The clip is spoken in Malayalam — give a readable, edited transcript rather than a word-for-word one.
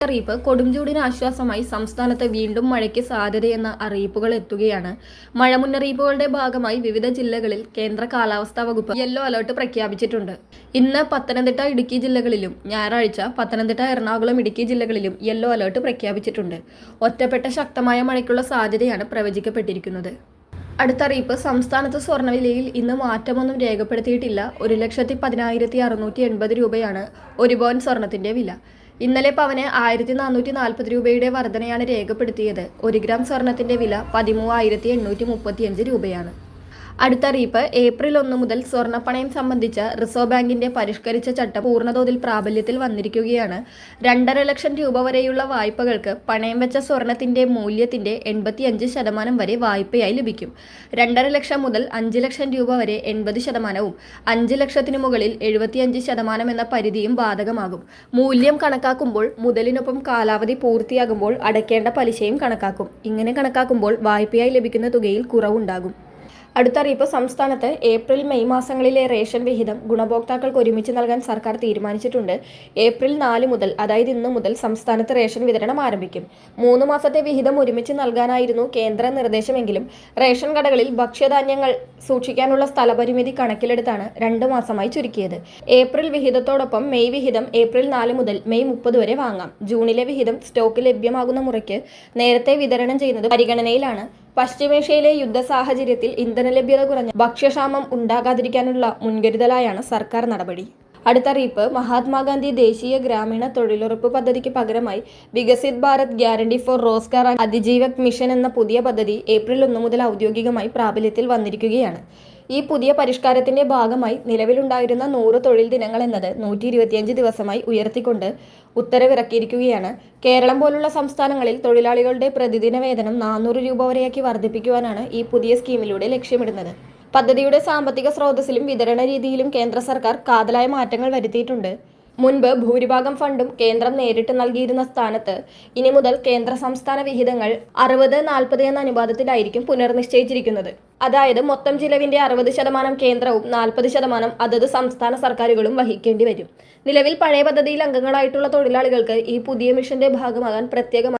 അറിയിപ്പ് കൊടുംചൂടിന് ആശ്വാസമായി സംസ്ഥാനത്ത് വീണ്ടും മഴയ്ക്ക് സാധ്യതയെന്ന അറിയിപ്പുകൾ എത്തുകയാണ്. മഴ മുന്നറിയിപ്പുകളുടെ ഭാഗമായി വിവിധ ജില്ലകളിൽ കേന്ദ്ര കാലാവസ്ഥാ വകുപ്പ് യെല്ലോ അലർട്ട് പ്രഖ്യാപിച്ചിട്ടുണ്ട്. ഇന്ന് പത്തനംതിട്ട, ഇടുക്കി ജില്ലകളിലും ഞായറാഴ്ച പത്തനംതിട്ട, എറണാകുളം, ഇടുക്കി ജില്ലകളിലും യെല്ലോ അലർട്ട് പ്രഖ്യാപിച്ചിട്ടുണ്ട്. ഒറ്റപ്പെട്ട ശക്തമായ മഴയ്ക്കുള്ള സാധ്യതയാണ് പ്രവചിക്കപ്പെട്ടിരിക്കുന്നത്. അടുത്ത അറിയിപ്പ് സംസ്ഥാനത്ത് സ്വർണ്ണവിലയിൽ ഇന്ന് മാറ്റമൊന്നും രേഖപ്പെടുത്തിയിട്ടില്ല. 1,10,680 രൂപയാണ് ഒരു പവൻ സ്വർണത്തിന്റെ വില. ഇന്നലെ പവന് 1,440 രൂപയുടെ വർധനയാണ് രേഖപ്പെടുത്തിയത്. 1 ഗ്രാം സ്വർണത്തിന്റെ വില 13,835 രൂപയാണ്. അടുത്ത അറിയിപ്പ് ഏപ്രിൽ 1 മുതൽ സ്വർണ്ണപ്പണയം സംബന്ധിച്ച റിസർവ് ബാങ്കിന്റെ പരിഷ്കരിച്ച ചട്ടം പൂർണ്ണതോതിൽ പ്രാബല്യത്തിൽ വന്നിരിക്കുകയാണ്. 2.5 ലക്ഷം രൂപ വരെയുള്ള വായ്പകൾക്ക് പണയം വെച്ച സ്വർണത്തിന്റെ മൂല്യത്തിന്റെ 85% വരെ വായ്പയായി ലഭിക്കും. 2.5 ലക്ഷം മുതൽ 5 ലക്ഷം രൂപ വരെ 80%വും 5 ലക്ഷത്തിനു മുകളിൽ 75% എന്ന പരിധിയും ബാധകമാകും. മൂല്യം കണക്കാക്കുമ്പോൾ മുതലിനൊപ്പം കാലാവധി പൂർത്തിയാകുമ്പോൾ അടയ്ക്കേണ്ട പലിശയും കണക്കാക്കും. ഇങ്ങനെ കണക്കാക്കുമ്പോൾ വായ്പയായി ലഭിക്കുന്ന തുകയിൽ കുറവുണ്ടാകും. അടുത്ത അറിയിപ്പ് സംസ്ഥാനത്ത് ഏപ്രിൽ, മെയ് മാസങ്ങളിലെ റേഷൻ വിഹിതം ഗുണഭോക്താക്കൾക്ക് ഒരുമിച്ച് നൽകാൻ സർക്കാർ തീരുമാനിച്ചിട്ടുണ്ട്. ഏപ്രിൽ 4 മുതൽ, അതായത് ഇന്ന് മുതൽ സംസ്ഥാനത്ത് റേഷൻ വിതരണം ആരംഭിക്കും. 3 മാസത്തെ വിഹിതം ഒരുമിച്ച് നൽകാനായിരുന്നു കേന്ദ്ര നിർദ്ദേശമെങ്കിലും റേഷൻ കടകളിൽ ഭക്ഷ്യധാന്യങ്ങൾ സൂക്ഷിക്കാനുള്ള സ്ഥലപരിമിതി കണക്കിലെടുത്താണ് 2 മാസമായി ചുരുക്കിയത്. ഏപ്രിൽ വിഹിതത്തോടൊപ്പം മെയ് വിഹിതം ഏപ്രിൽ 4 മുതൽ മെയ് 30 വരെ വാങ്ങാം. ജൂണിലെ വിഹിതം സ്റ്റോക്ക് ലഭ്യമാകുന്ന മുറയ്ക്ക് നേരത്തെ വിതരണം ചെയ്യുന്നത് പരിഗണനയിലാണ്. പശ്ചിമേഷ്യയിലെ യുദ്ധ സാഹചര്യത്തിൽ ഇന്ധന ലഭ്യത കുറഞ്ഞ ഭക്ഷ്യക്ഷാമം ഉണ്ടാകാതിരിക്കാനുള്ള മുൻകരുതലായാണ് സർക്കാർ നടപടി. അടുത്ത അറിയിപ്പ് മഹാത്മാഗാന്ധി ദേശീയ ഗ്രാമീണ തൊഴിലുറപ്പ് പദ്ധതിക്ക് പകരമായി Viksit Bharat guarantee for Rozgar and Ajeevika mission എന്ന പുതിയ പദ്ധതി ഏപ്രിൽ 1 മുതൽ ഔദ്യോഗികമായി പ്രാബല്യത്തിൽ വന്നിരിക്കുകയാണ്. ഈ പുതിയ പരിഷ്കാരത്തിന്റെ ഭാഗമായി നിലവിലുണ്ടായിരുന്ന 100 തൊഴിൽ ദിനങ്ങൾ എന്നത് 125 ദിവസമായി ഉയർത്തിക്കൊണ്ട് ഉത്തരവിറക്കിയിരിക്കുകയാണ്. കേരളം പോലുള്ള സംസ്ഥാനങ്ങളിൽ തൊഴിലാളികളുടെ പ്രതിദിന വേതനം 400 രൂപ വരെയാക്കി വർദ്ധിപ്പിക്കുവാനാണ് ഈ പുതിയ സ്കീമിലൂടെ ലക്ഷ്യമിടുന്നത്. പദ്ധതിയുടെ സാമ്പത്തിക സ്രോതസ്സിലും വിതരണ രീതിയിലും കേന്ദ്ര സർക്കാർ കാതലായ മാറ്റങ്ങൾ വരുത്തിയിട്ടുണ്ട്. മുൻപ് ഭൂരിഭാഗം ഫണ്ടും കേന്ദ്രം നേരിട്ട് നൽകിയിരുന്ന സ്ഥാനത്ത് ഇനി മുതൽ കേന്ദ്ര സംസ്ഥാന വിഹിതങ്ങൾ 60-40 എന്ന അനുപാതത്തിലായിരിക്കും പുനർനിശ്ചയിച്ചിരിക്കുന്നത്. അതായത് മൊത്തം ചിലവിന്റെ 60% കേന്ദ്രവും 40% അതത് സംസ്ഥാന സർക്കാരുകളും വഹിക്കേണ്ടി വരും. നിലവിൽ പഴയ പദ്ധതിയിൽ അംഗങ്ങളായിട്ടുള്ള തൊഴിലാളികൾക്ക് ഈ പുതിയ മിഷന്റെ ഭാഗമാകാൻ പ്രത്യേക